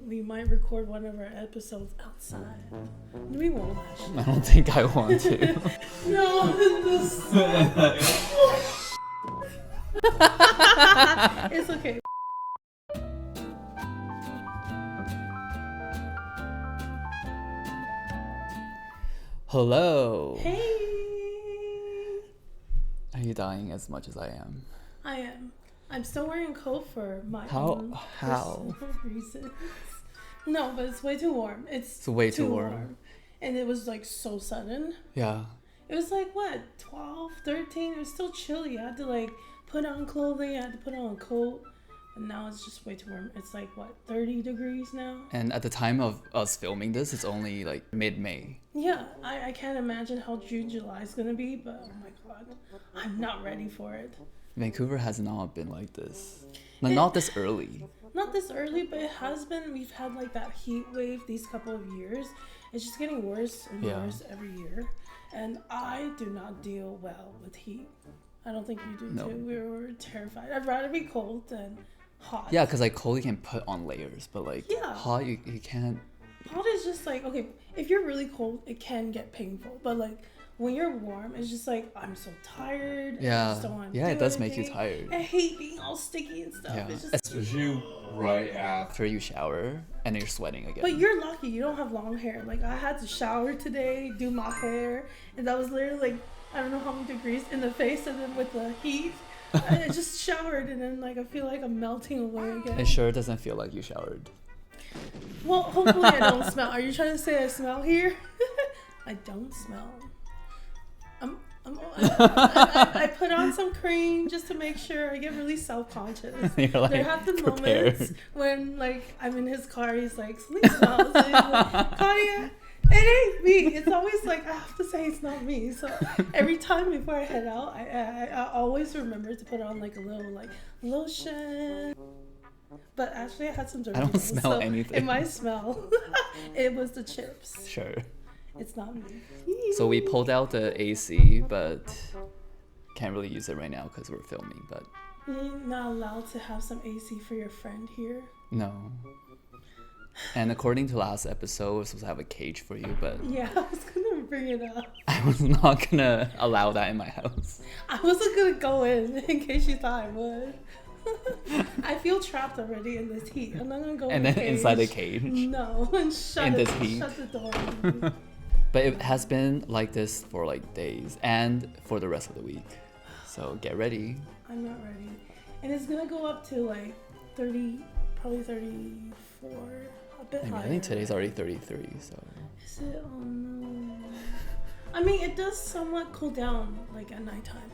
we might record one of our episodes outside. We won't actually. I don't think I want to. No, this. It's okay. Hello. Hey. Are you dying as much as I am? I am. I'm still wearing a coat for my How? own personal reasons. No, but it's way too warm. It's way too warm. And it was like so sudden. Yeah. It was like what, 12, 13? It was still chilly. I had to like put on clothing. I had to put on a coat. And now it's just way too warm. It's like what, 30 degrees now? And at the time of us filming this, it's only like mid-May. Yeah, I can't imagine how June, July is gonna be, but oh my god, I'm not ready for it. Vancouver has not been like this. Not this early. Not this early, but it has been. We've had like that heat wave these couple of years. It's just getting worse and worse every year. And I do not deal well with heat. I don't think you do too. We were terrified. I'd rather be cold than hot. Yeah, because like cold you can put on layers, but like hot you can't. Hot is just like, okay, if you're really cold, it can get painful. But like when you're warm, it's just like, I'm so tired. Yeah, I just don't want to do it does anything. make you tired. I hate being all sticky and stuff. Yeah. It's just, Especially right after you shower and then you're sweating again. but you're lucky you don't have long hair. Like I had to shower today, do my hair, and that was literally like, I don't know how many degrees in the face, and then with the heat, I just showered, and then like I feel like I'm melting away again. It sure doesn't feel like you showered. Well, hopefully I don't smell. Are you trying to say I smell here? I don't smell. I put on some cream just to make sure. I get really self-conscious. You're like, there have been prepared. moments when like I'm in his car, he's like, something smells. And he's like, Kaya, it ain't me. It's always like I have to say it's not me. So every time before I head out, I always remember to put on like a little like lotion. But actually I had some dirty I don't nose, smell so anything. It might smell. It was the chips. Sure. It's not me. So we pulled out the AC, but can't really use it right now because we're filming. But You're not allowed to have some AC for your friend here. no. And according to last episode, we're supposed to have a cage for you, but Yeah, I was gonna bring it up. I was not gonna allow that in my house. I wasn't gonna go in case you thought I would. I feel trapped already in this heat. I'm not gonna go And in then the cage. inside the cage. No, and shut In it. this heat. Shut the door. But it has been like this for like days and for the rest of the week. So get ready. I'm not ready. And it's gonna go up to like 30, probably 34, a bit higher. I think today's already 33, so. Is it? Oh no. I mean, it does somewhat cool down like at nighttime.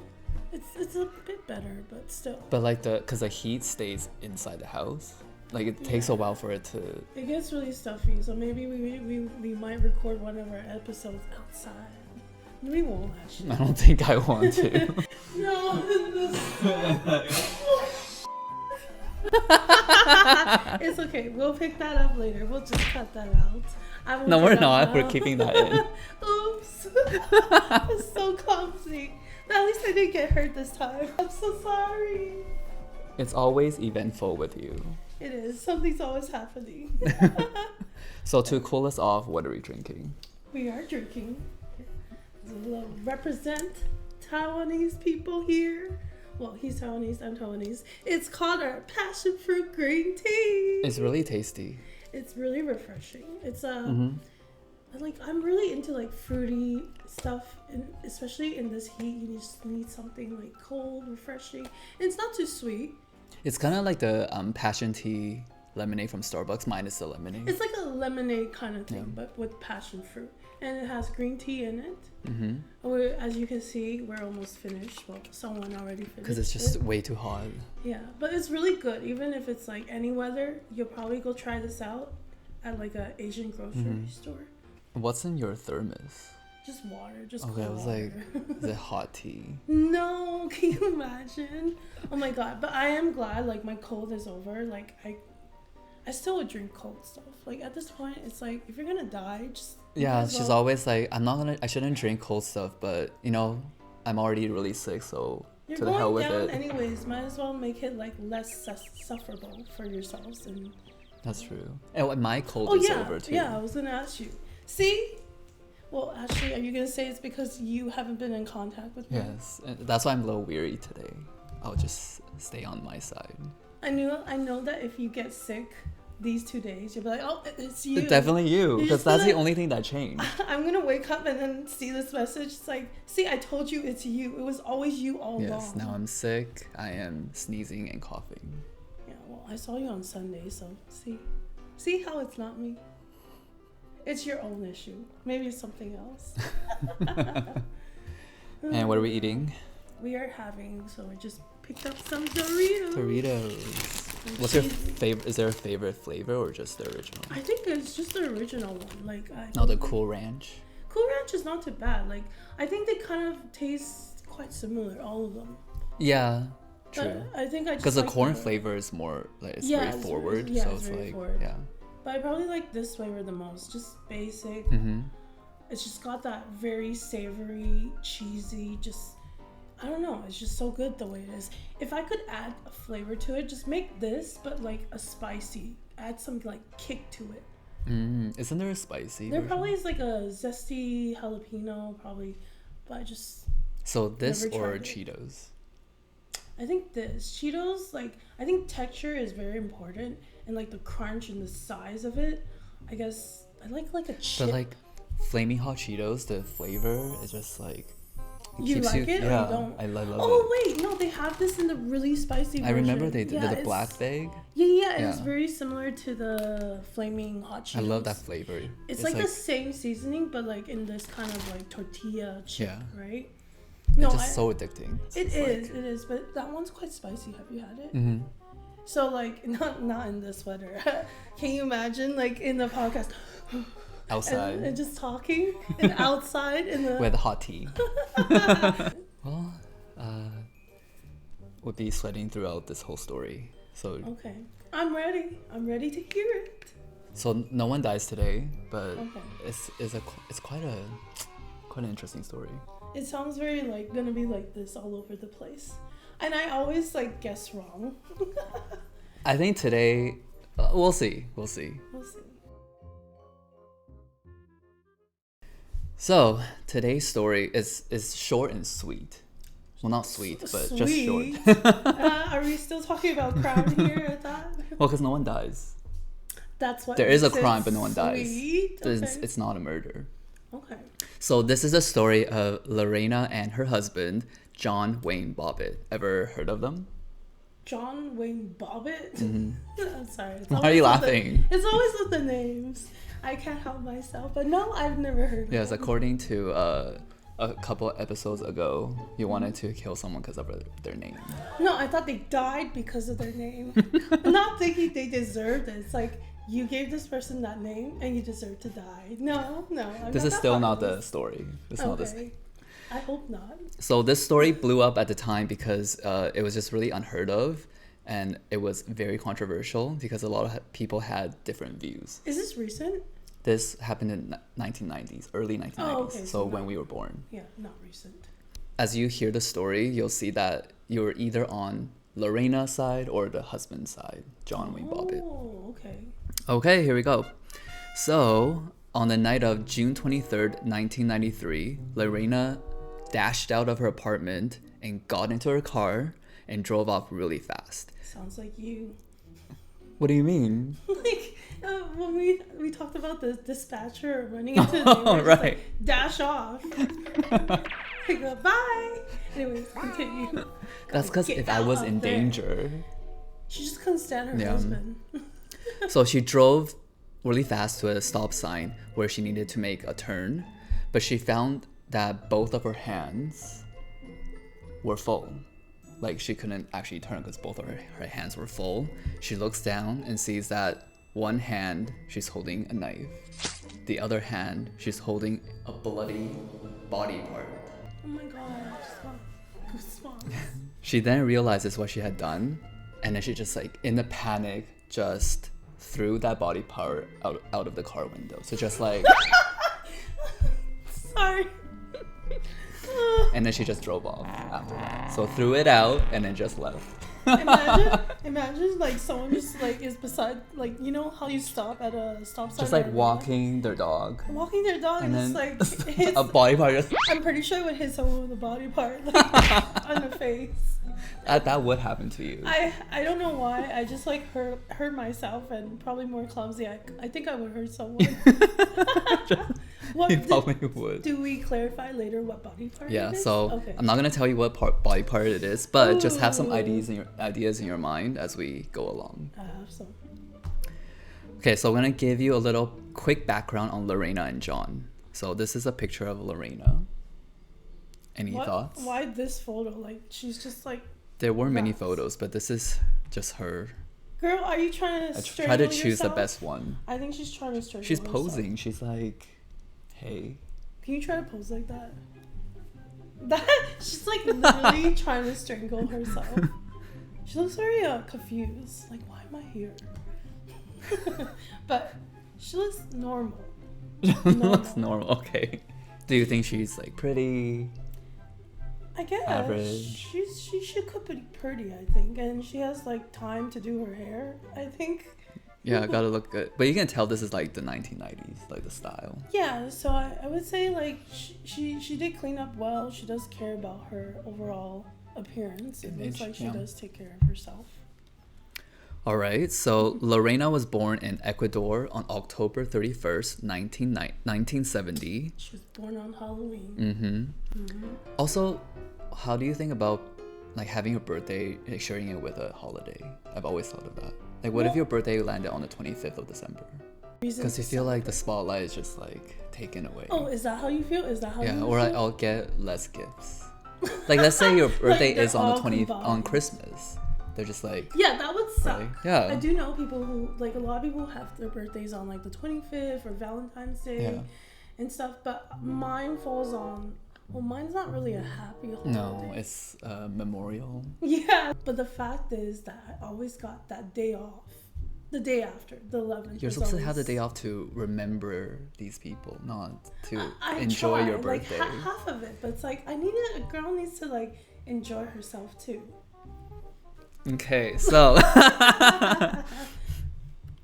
It's a bit better, but still. But like cause the heat stays inside the house. Like it takes a while for it to. It gets really stuffy, so maybe we might record one of our episodes outside. We won't actually. I don't think I want to. No, it's okay. We'll pick that up later. We'll just cut that out. I won't No, we're cut that not. out. We're keeping that in. Oops. It's so clumsy. At least I didn't get hurt this time. I'm so sorry. It's always eventful with you. It is. Something's always happening. So to cool us off, what are we drinking? We are drinking. We'll represent Taiwanese people here. Well, he's Taiwanese, I'm Taiwanese. It's called our passion fruit green tea. It's really tasty. It's really refreshing. It's like I'm really into like fruity stuff, and especially in this heat, you just need something like cold, refreshing. And it's not too sweet. It's kind of like the passion tea lemonade from Starbucks minus the lemonade. It's like a lemonade kind of thing, but with passion fruit. And it has green tea in it. Mm-hmm. As you can see, we're almost finished. Well, someone already finished. Because it's just way too hot. Yeah, but it's really good. Even if it's like any weather, you'll probably go try this out at like a Asian grocery store. What's in your thermos? Just water, just Okay, cool I was water. like, is it hot tea? No, can you imagine? Oh my god, but I am glad like my cold is over. Like I still would drink cold stuff. Like at this point, it's like if you're gonna die, just Yeah, she's always like, I shouldn't drink cold stuff, but you know, I'm already really sick, so you're to the hell going with down it. anyways. Might as well make it like less sufferable for yourselves and That's true. And my cold Oh is yeah, over too. yeah. I was gonna ask you. See? Well, actually, are you gonna say it's because you haven't been in contact with me? Yes, and that's why I'm a little weary today. I'll just stay on my side. I know that if you get sick these 2 days, you'll be like, oh, it's you. Definitely you, You're because just that's the gonna- only thing that changed. I'm gonna wake up and then see this message. It's like, see, I told you it's you. It was always you all Yes, along. now I'm sick. I am sneezing and coughing. Yeah, well, I saw you on Sunday, so see how it's not me. It's your own issue. Maybe it's something else. And what are we eating? We are having, so I just picked up some Doritos. Doritos. What's your favorite? Is there a favorite flavor or just the original? I think it's just the original one. Like, No, the Cool Ranch. Cool Ranch is not too bad. Like, I think they kind of taste quite similar, all of them. Yeah, true. But I think I just Because the like corn flavor is more like it's Yeah, very it's- forward, yeah, so it's it's very like forward. yeah. But I probably like this flavor the most. Just basic. Mm-hmm. It's just got that very savory, cheesy, just, I don't know. It's just so good the way it is. If I could add a flavor to it, just make this, but like a spicy. Add some like kick to it. Isn't there a spicy? There version? probably is like a zesty jalapeno, probably, but I just, So this never or tried it. Cheetos? I think this Cheetos, like, I think texture is very important, and like the crunch and the size of it. I guess I like a chip. But like flaming hot Cheetos, the flavor is just like You keeps like it or you yeah, don't? I love Oh it. wait, no, they have this in the really spicy version. I remember they did Yeah, the it's- black bag. Yeah, and it's Yeah. very similar to the flaming hot Cheetos. I love that flavor. It's like the same seasoning, but like in this kind of like tortilla chip, Yeah. right? It's just so addicting. It is, but that one's quite spicy. Have you had it? Mm-hmm. So like, not in the sweater. Can you imagine like in the podcast? Outside and just talking and outside in the with hot tea. Well, would be sweating throughout this whole story. So Okay, I'm ready to hear it. so no one dies today, but Okay. it's quite an interesting story. It sounds very like gonna be like this all over the place, and I always like guess wrong. I think today we'll see. We'll see. So today's story is short and sweet. Well, not sweet, but just short. Are we still talking about crime here at that? Well, because no one dies. That's what There is a makes it crime, but no one dies. sweet. Okay. It's not a murder. Okay. So this is a story of Lorena and her husband, John Wayne Bobbitt. Ever heard of them? John Wayne Bobbitt. Mm-hmm. I'm sorry. It's Why are always you with laughing? It's always with the names. I can't help myself. But no, I've never heard of Yes, them. according to a couple episodes ago, you wanted to kill someone because of their name. No, I thought they died because of their name. I'm not thinking they deserved it. It's like you gave this person that name and you deserve to die. No. This is still not the story. It's not this. Okay. I hope not. So this story blew up at the time because it was just really unheard of, and it was very controversial because a lot of people had different views. Is this recent? This happened in 1990s, early 1990s, Oh, okay, so so when not- we were born. Yeah, not recent. As you hear the story, you'll see that you're either on Lorena's side or the husband's side, John Wayne Bobbitt. Oh, okay. Okay, here we go. So, on the night of June 23rd, 1993, Lorena dashed out of her apartment and got into her car and drove off really fast. Sounds like you. What do you mean? Like when we talked about the dispatcher running into the neighbor, just, right. like, dash off. Like, bye. Anyways, continue. That's because Get if I was out in there. danger. She just couldn't stand her Yeah. husband. So she drove really fast to a stop sign where she needed to make a turn, but she found that both of her hands were full. Like she couldn't actually turn because both of her hands were full. She looks down and sees that one hand she's holding a knife. The other hand she's holding a bloody body part. Oh my god, I just got goosebumps. She then realizes what she had done, and then she just like in a panic just threw that body part out of the car window. So just like Sorry. and then she just drove off after that. So threw it out and then just left. Imagine like someone just like is beside, like, you know how you stop at a stop sign, Just like walking their dog. walking their dog, and And just then like hits, a body part just... I'm pretty sure it would hit someone with a body part, like, on the face. That would happen to you. I don't know why. I just like hurt myself, and probably more clumsy. I think I would hurt someone. You probably would. Do we clarify later what body part? Yeah, it is? so Okay. I'm not gonna tell you what body part it is, but just have some Ooh. ideas in your mind as we go along. I have some. Okay, so I'm gonna give you a little quick background on Lorena and John. So this is a picture of Lorena. Any thoughts? Why this photo? Like, she's just like. There were many Rats. photos, but this is just her. Girl, are you trying to I strangle try to choose yourself? the best one. I think she's trying to strangle She's herself. posing. She's like, hey. Can you try to pose like that? She's like literally trying to strangle herself. She looks very confused. Like, why am I here? But she looks normal. Looks normal. Okay. Do you think she's like pretty? I guess Average. she could be pretty, I think, and she has like time to do her hair, I think. Yeah, gotta look good. But you can tell this is like the 1990s, like the style. Yeah, so I would say like she did clean up well. She does care about her overall appearance. It looks Image, like she yeah. does take care of herself. All right, so Lorena was born in Ecuador on October 31st, 1970. She was born on Halloween. Also, how do you think about like having your birthday, like, sharing it with a holiday? I've always thought of that. Like, what if Well- your birthday landed on the 25th of December? Because you feel like the spotlight is just like taken away. Oh, is that how you feel? Is that how Yeah, you or feel? I'll get less gifts. Like, let's say your birthday they're is on the all 20th combined. on Christmas. They're just like, Yeah, that would suck. Right? Yeah. I do know people who, like, a lot of people have their birthdays on like the 25th or Valentine's Day Yeah. and stuff, but mine falls on, well, mine's not really a happy holiday. no, it's memorial. Yeah, but the fact is that I always got that day off. The day after, the 11th. You're was supposed to have the always- day off to remember these people, not to I enjoy try, your birthday. Like half of it, but it's like a girl needs to like enjoy herself too. Okay, so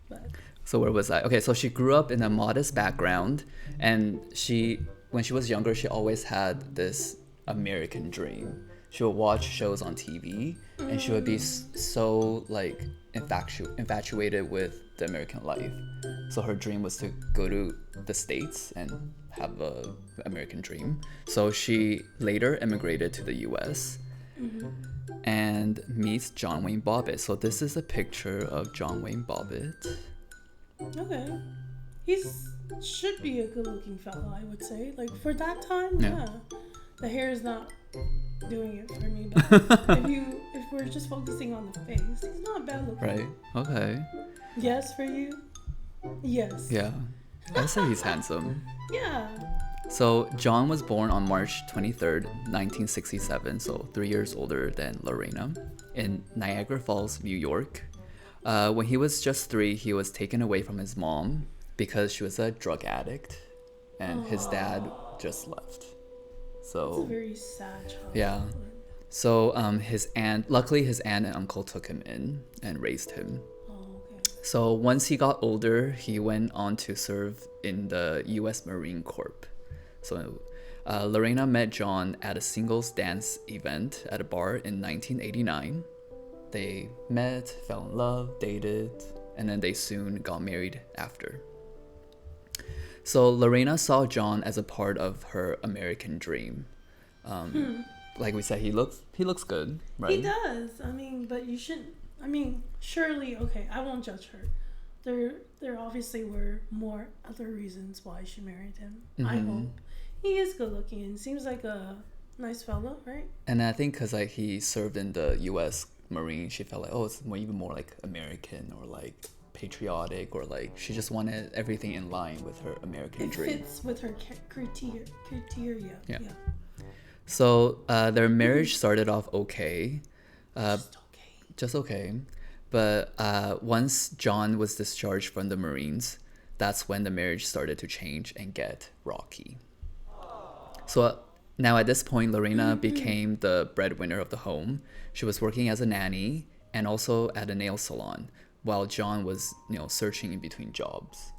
But so where was I? Okay, so she grew up in a modest background, and when she was younger, she always had this American dream. She would watch shows on TV, and she would be so like infatuated with the American life. So her dream was to go to the States and have a American dream. So she later immigrated to the U.S. and meets John Wayne Bobbitt. So this is a picture of John Wayne Bobbitt. okay, should be a good-looking fella, I would say. Like for that time, Yeah. yeah. The hair is not doing it for me, but if we're just focusing on the face, he's not bad looking. Right? Okay. Yes, for you. Yes. Yeah. I'd say he's handsome. Yeah. So John was born on March 23rd, 1967, so 3 years older than Lorena, in Niagara Falls, New York. When he was just 3, he was taken away from his mom because she was a drug addict, and his dad just left. It's a So very sad child. yeah. So luckily his aunt and uncle took him in and raised him. Oh, okay. So once he got older, he went on to serve in the U.S. Marine Corps. So Lorena met John at a singles dance event at a bar in 1989. They met, fell in love, dated, and then they soon got married after. So Lorena saw John as a part of her American dream. Like we said, he looks good, right? He does. I mean, but you shouldn't. I mean, surely, okay, I won't judge her. There obviously were more other reasons why she married him. I hope. He is good looking and seems like a nice fellow, right? And I think because like he served in the U.S. Marine, she felt like, oh, it's even more like American or like patriotic, or like she just wanted everything in line with her American It dream. fits with her criteria. Yeah. Yeah. So their marriage started off okay. Just okay. Just okay. But once John was discharged from the Marines, that's when the marriage started to change and get rocky. So Now, at this point, Lorena became the breadwinner of the home. She was working as a nanny and also at a nail salon, while John was, searching in between jobs.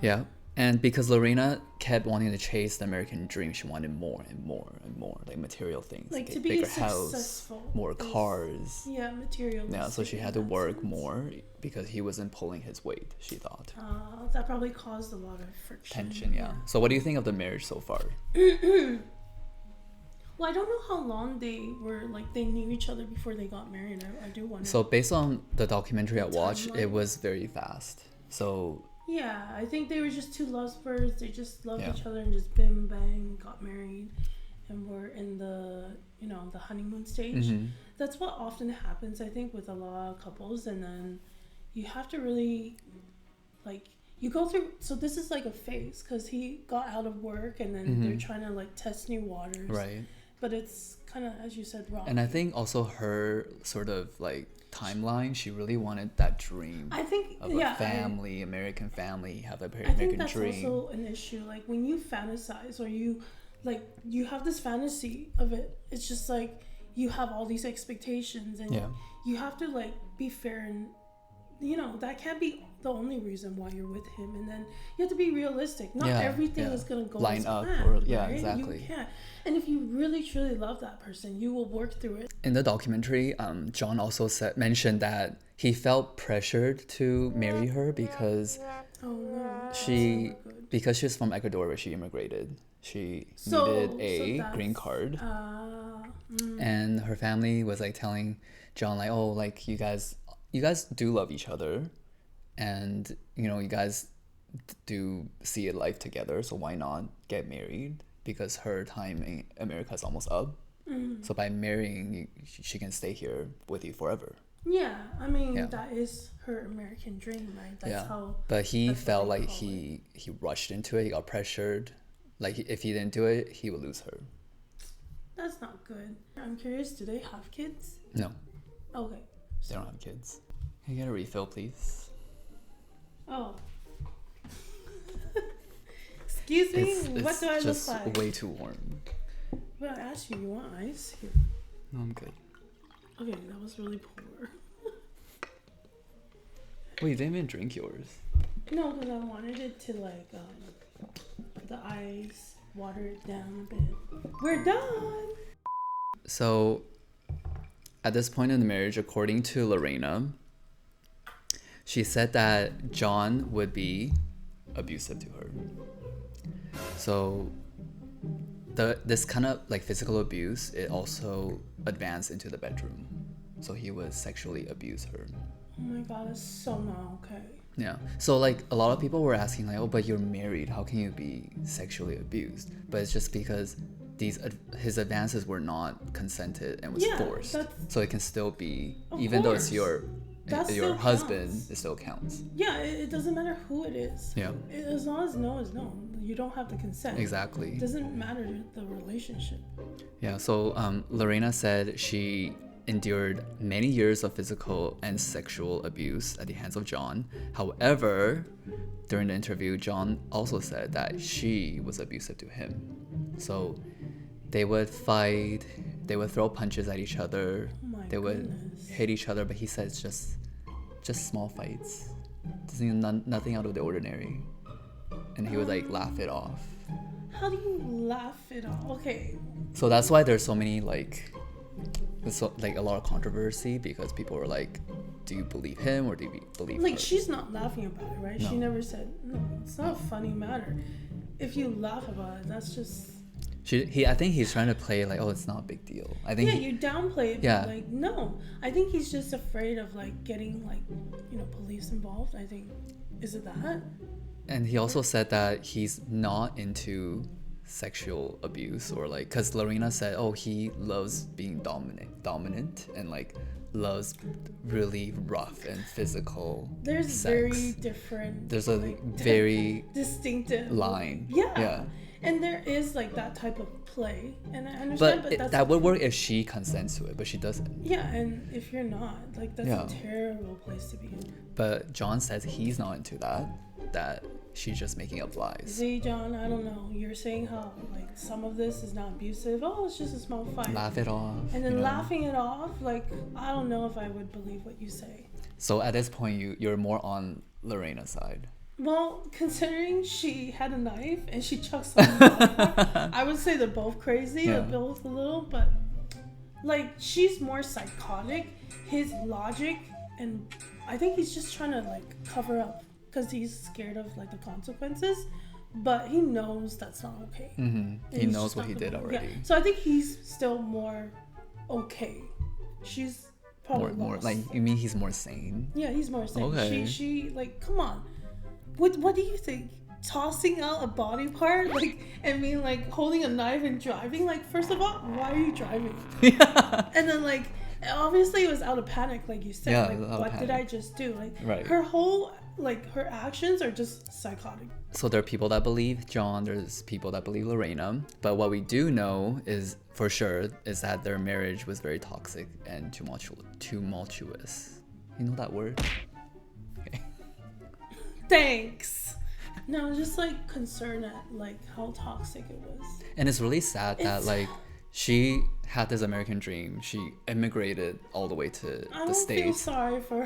Yeah. And because Lorena kept wanting to chase the American dream, she wanted more and more and more, like material things. Like to bigger be successful. House, more cars. Yeah, material. Yeah, so she had to work more because he wasn't pulling his weight, she thought. That probably caused a lot of friction. Tension, yeah. So what do you think of the marriage so far? Well, I don't know how long they were, like, they knew each other before they got married. I do wonder. So based on the documentary I watched, it was very fast. So... yeah, I think they were just two lovebirds. They just loved Yeah. each other and just bim, bang, got married. And were in the, the honeymoon stage. Mm-hmm. That's what often happens, I think, with a lot of couples. And then you have to really, like... you go through, so this is like a phase because he got out of work and then they're trying to like test new waters. Right. But it's kind of, as you said, wrong. And I think also her sort of like timeline, she really wanted that dream. I think, of yeah, a family, American family, have a I American think that's dream. also an issue. Like when you fantasize or you have this fantasy of it, it's just like you have all these expectations and you have to like be fair and that can't be the only reason why you're with him, and then you have to be realistic. Not everything is gonna go line as up planned, right? exactly. You can't. And if you really truly love that person, you will work through it. In the documentary, John also mentioned that he felt pressured to marry her because because she's from Ecuador where she immigrated. She needed a green card, and her family was like telling John like, oh, like you guys do love each other, and you guys do see a life together, so why not get married? Because her time in America is almost up, so by marrying she can stay here with you forever. That is her American dream, right? That's how. But he felt like he rushed into it. He got pressured. Like if he didn't do it, he would lose her. That's not good. I'm curious, do they have kids? No. Okay. They don't have kids. Can you get a refill, please? Oh. Excuse me? What do I look like? It's way too warm. Well, I asked you want ice? Here. No, I'm good. Okay, that was really poor. Wait, you didn't even drink yours? No, because I wanted it to like, the ice, water it down a bit. We're done! So, at this point in the marriage, according to Lorena, she said that John would be abusive to her. So this kind of like physical abuse, it also advanced into the bedroom. So he would sexually abuse her. Oh my god, that's so not okay. Yeah. So like a lot of people were asking like, oh, but you're married, how can you be sexually abused? But it's just because his advances were not consented and was forced. So it can still be, even though it's your husband, it still counts. Yeah, it doesn't matter who it is. Yeah. As long as no is no. You don't have the consent. Exactly. It doesn't matter the relationship. Yeah, so Lorena said she endured many years of physical and sexual abuse at the hands of John. However, during the interview, John also said that she was abusive to him. So they would fight, they would throw punches at each other, they would hit each other, but he said it's just small fights. Nothing out of the ordinary. And he would like laugh it off. How do you laugh it off? Okay. So that's why there's so many there's a lot of controversy, because people were like, do you believe him or do you believe her? She's not laughing about it, right? No. She never said, no, it's not a funny matter. If you laugh about it, that's just... I think he's trying to play like, oh, it's not a big deal. I think you downplay it. Yeah. But no. I think he's just afraid of getting police involved. I think. Is it that? And he also said that he's not into sexual abuse or because Lorena said, oh, he loves being dominant and loves really rough and physical There's sex. very different. There's a very distinctive line. Yeah. And there is like that type of play, and I understand, but that's that would work if she consents to it, but she doesn't. Yeah, and if you're not, like, that's a terrible place to be in. But John says he's not into that she's just making up lies. See, John, I don't know. You're saying how, like, some of this is not abusive. Oh, it's just a small fight. Laugh it off. And then laughing it off, like, I don't know if I would believe what you say. So at this point, you're more on Lorena's side. Well, considering she had a knife and she chucked something, I would say they're both crazy. They're both a little, but, like, she's more psychotic. His logic, and I think he's just trying to, like, cover up because he's scared of, like, the consequences, but he knows that's not okay. He knows what he did already. Yeah. So I think he's still more okay. She's probably more like, you mean he's more sane? Yeah, he's more sane. Okay. She like, come on. What do you think? Tossing out a body part, like, and being like holding a knife and driving, like, first of all, why are you driving? And then, like, obviously it was out of panic, like you said. Like, what did I just do? Like, her whole, like, her actions are just psychotic. So there are people that believe John, there's people that believe Lorena, but what we do know is for sure is that their marriage was very toxic and tumultuous. You know that word? Okay. Thanks. No, just, like, concerned at, like, how toxic it was. And it's really sad that, like, she had this American dream. She immigrated all the way to the States. I don't feel sorry for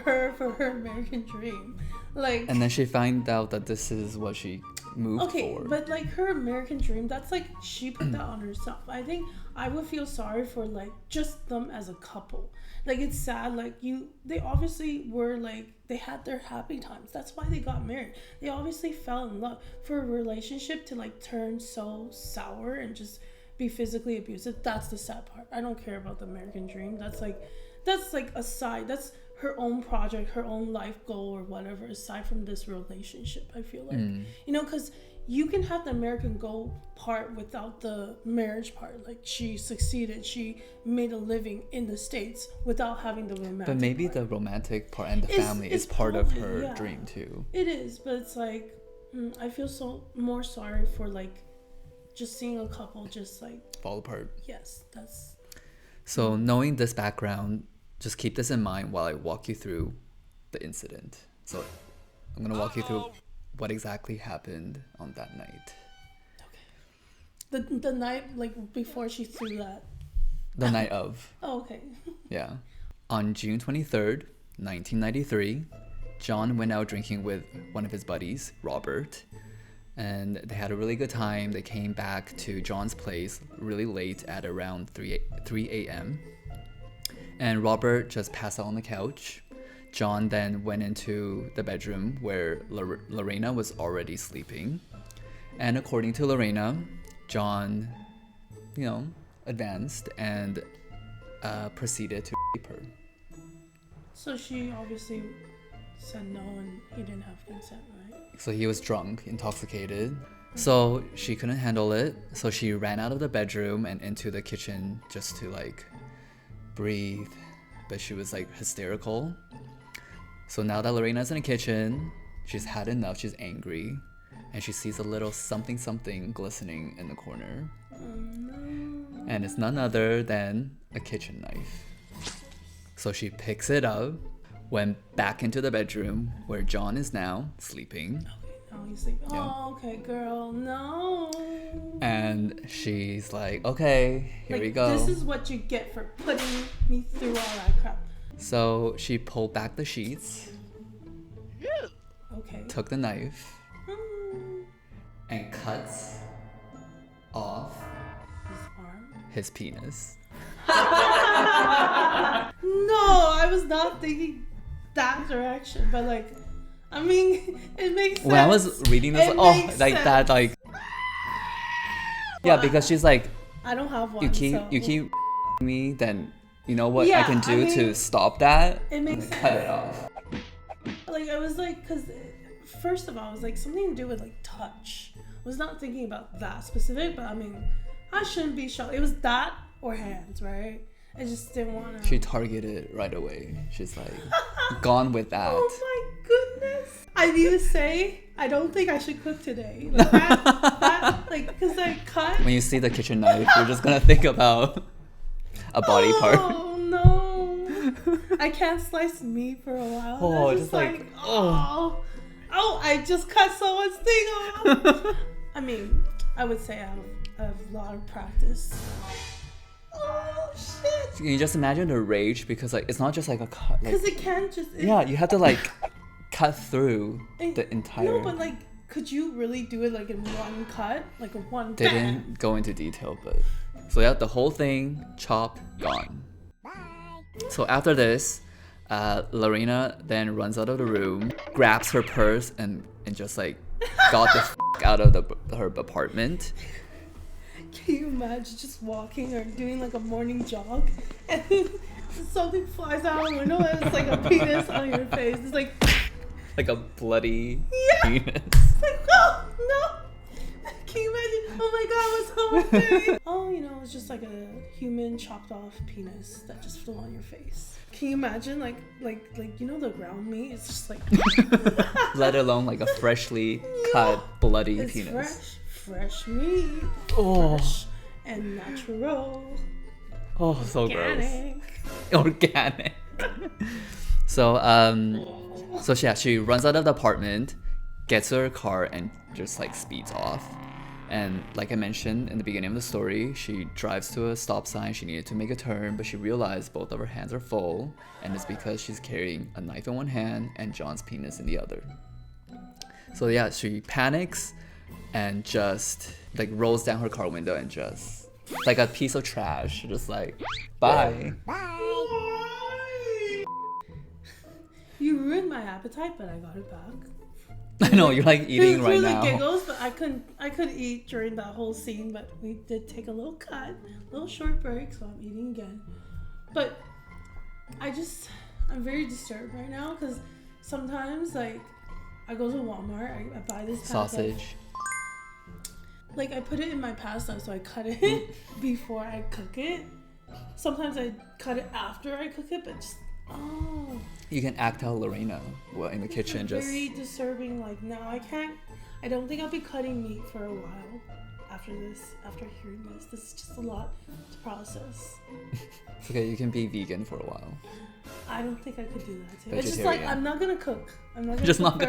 her American dream. Like, and then she found out that this is what she moved for. Okay, but, like, her American dream, that's, like, she put that on herself. I think I would feel sorry for, like, just them as a couple. Like, it's sad, like, they obviously were, like, they had their happy times. That's why they got married. They obviously fell in love. For a relationship to, like, turn so sour and just be physically abusive, that's the sad part. I don't care about the American dream. That's like a side. That's her own project, her own life goal or whatever, aside from this relationship, I feel like. You know, because you can have the American goal part without the marriage part. Like, she succeeded, she made a living in the States without having the romantic But maybe part. the romantic part and the family is part of her dream too. It is, but it's like, I feel so more sorry for, like, just seeing a couple just, like, fall apart. Yes, that's... So knowing this background, just keep this in mind while I walk you through the incident. So I'm going to walk you through what exactly happened on that night. Okay. The night, like, before she threw that? The night of. Oh, okay. Yeah. On June 23rd, 1993, John went out drinking with one of his buddies, Robert, and they had a really good time. They came back to John's place really late at around 3 a.m. And Robert just passed out on the couch. John then went into the bedroom where Lorena was already sleeping. And according to Lorena, John, advanced and proceeded to rape her. So she obviously said no and he didn't have consent, right? So he was drunk, intoxicated. So she couldn't handle it. So she ran out of the bedroom and into the kitchen just to, like, breathe. But she was, like, hysterical. So now that Lorena's in the kitchen, she's had enough, she's angry. And she sees a little something glistening in the corner. Oh, no. And it's none other than a kitchen knife. So she picks it up, went back into the bedroom where John is now sleeping. Okay, now he's sleeping. Yeah. Oh, okay, girl, no. And she's like, okay, here we go. This is what you get for putting me through all that crap. So she pulled back the sheets. Okay. Took the knife. And cuts off his arm? His penis. No, I was not thinking that direction, but, like, I mean, it makes sense. When I was reading this, that, like, yeah, because she's like, I don't have one. You keep me, then you know what I can do to stop that? It makes sense. Cut it off. Like, I was like, because first of all, it was like something to do with, like, touch. I was not thinking about that specific, but I mean, I shouldn't be shocked. It was that or hands, right? I just didn't want to. She targeted right away. She's like, gone with that. Oh my goodness. I need to say, I don't think I should cook today. Like, that Like, cause I cut. When you see the kitchen knife, you're just gonna think about a body part. Oh no! I can't slice meat for a while. Oh, I'm just like, oh, I just cut someone's thing off. I mean, I would say I have a lot of practice. Oh shit! Can you just imagine the rage? Because like it's not just like a cut. Because Like, it can't just. yeah, you have to like cut through And- the entire. No, but like, could you really do it like in one cut, like a one? They didn't go into detail, but so yeah, the whole thing chopped, gone. So after this, Lorena then runs out of the room, grabs her purse, and just like got the out of her apartment. Can you imagine just walking or doing like a morning jog and something flies out the window and it's like a penis on your face? It's like a bloody penis. It's like, oh no! Can you imagine? Oh my god, what's on my face? Oh, you know, it's just like a human chopped off penis that just flew on your face. Can you imagine like you know the ground meat? It's just like Let alone like a freshly cut bloody it's penis. fresh meat. Oh. Fresh and natural. Oh, so gross. Organic. Organic. So yeah, she runs out of the apartment, gets to her car, and just like speeds off. And like I mentioned in the beginning of the story, she drives to a stop sign. She needed to make a turn, but she realized both of her hands are full, and it's because she's carrying a knife in one hand and John's penis in the other. So yeah, she panics and just like rolls down her car window and just like a piece of trash, just like bye. You ruined my appetite, but I got it back. I know you're like eating Through right the now. giggles, but I could eat during that whole scene, but we did take a little cut, a little short break, so I'm eating again. But I'm very disturbed right now because sometimes like I go to Walmart, I buy this pack Sausage. like I put it in my pasta, so I cut it before I cook it. Sometimes I cut it after I cook it, but just You can act out Lorena in the kitchen, just very disturbing. Like now I don't think I'll be cutting meat for a while after hearing this. This is just a lot to process. it's okay. You can be vegan for a while. I don't think I could do that too. It's just like Vegetarian. I'm not gonna cook. I'm not gonna Just not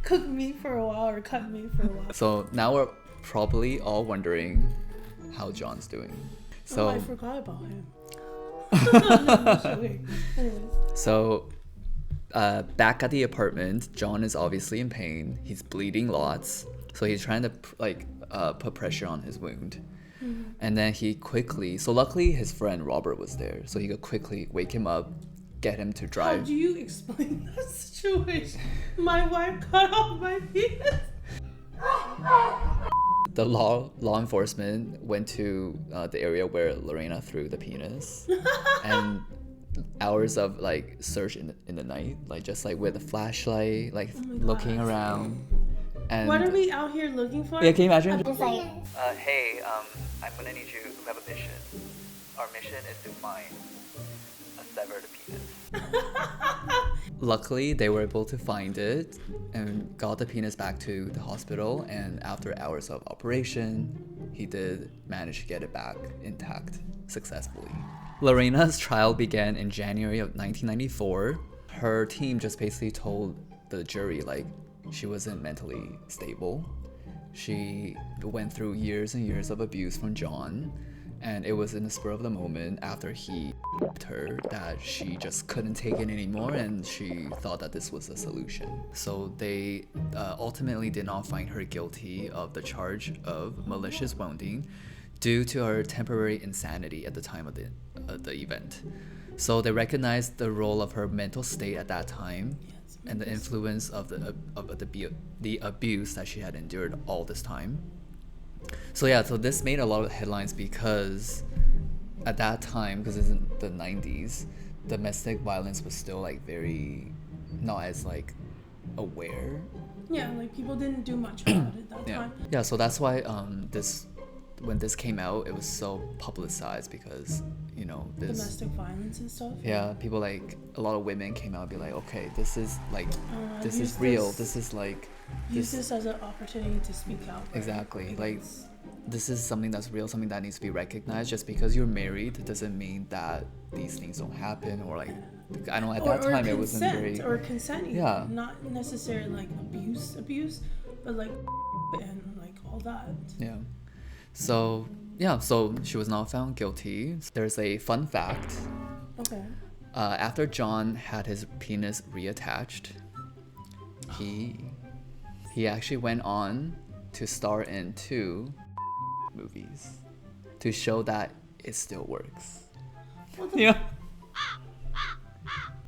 cook meat for a while or cut meat for a while. So now we're probably all wondering how John's doing. So I forgot about him. No, joking. Anyways. So back at the apartment, John is obviously in pain. He's bleeding lots, so he's trying to put pressure on his wound. Mm-hmm. And then so luckily his friend Robert was there, so he could quickly wake him up, get him to How drive. do you explain that situation? My wife cut off my penis. The law enforcement went to the area where Lorena threw the penis, and hours of like search in the night, like just like with a flashlight, like looking around. And What are we out here looking for? yeah, can you imagine? It's like, Hey, I'm gonna need you. We have a mission. Our mission is to find a severed penis. Luckily, they were able to find it and got the penis back to the hospital. And after hours of operation, he did manage to get it back intact successfully. Lorena's trial began in January of 1994. Her team just basically told the jury like she wasn't mentally stable. She went through years and years of abuse from John, and it was in the spur of the moment after he f***ed her that she just couldn't take it anymore, and she thought that this was a solution. So they ultimately did not find her guilty of the charge of malicious wounding due to her temporary insanity at the time of the event. So they recognized the role of her mental state at that time and the influence of the abuse that she had endured all this time. So yeah, so this made a lot of headlines because at that time, because it's in the 90s, domestic violence was still like very not as like aware. Yeah, like people didn't do much about it that time. Yeah, so that's why this when this came out, it was so publicized because, you know, this domestic violence and stuff. yeah, people like a lot of women came out and be like, okay, this is like this use is real. This is like use this as an opportunity to speak out. Right? exactly like Because this is something that's real, something that needs to be recognized. Just because you're married doesn't mean that these things don't happen, or like I don't know, at that time it wasn't very or consent even. Yeah. Not necessarily like abuse, but like and like all that. yeah. So yeah, so she was not found guilty. There's a fun fact. Okay. After John had his penis reattached, he actually went on to star in 2 movies to show that it still works. Yeah.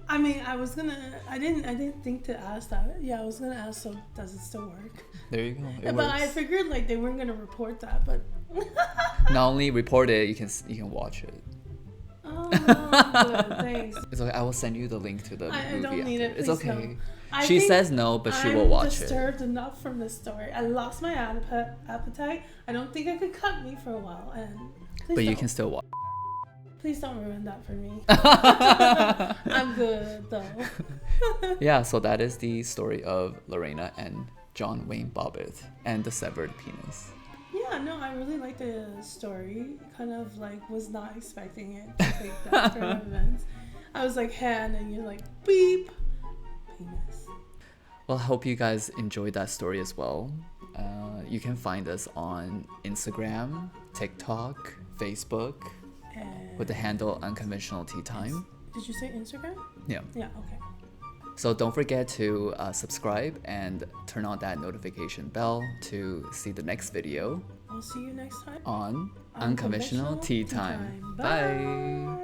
I mean, I didn't think to ask that. Yeah, I was gonna ask. So does it still work? There you go. It But works. I figured like they weren't gonna report that. But Not only report it, you can watch it. oh, good, thanks. It's okay. I will send you the link to the movie. I don't need after. it. It's Please, okay. no. I She think says no, but she will I'm watch it. disturbed enough from this story. I lost my appetite. I don't think I could cut meat for a while, and please But you don't. can still watch. Please don't ruin that for me. I'm good though. Yeah, so that is the story of Lorena and John Wayne Bobbitt and the severed penis. Yeah, no, I really like the story. Kind of like was not expecting it to take that turn of events. I was like hand, and you're like beep, penis. Well, I hope you guys enjoyed that story as well. You can find us on Instagram, TikTok, Facebook And with the handle Unconventional Tea Time. did you say Instagram? Yeah. Yeah. Okay. So don't forget to subscribe and turn on that notification bell to see the next video I'll see you next time. on Unconventional Tea Time. Bye.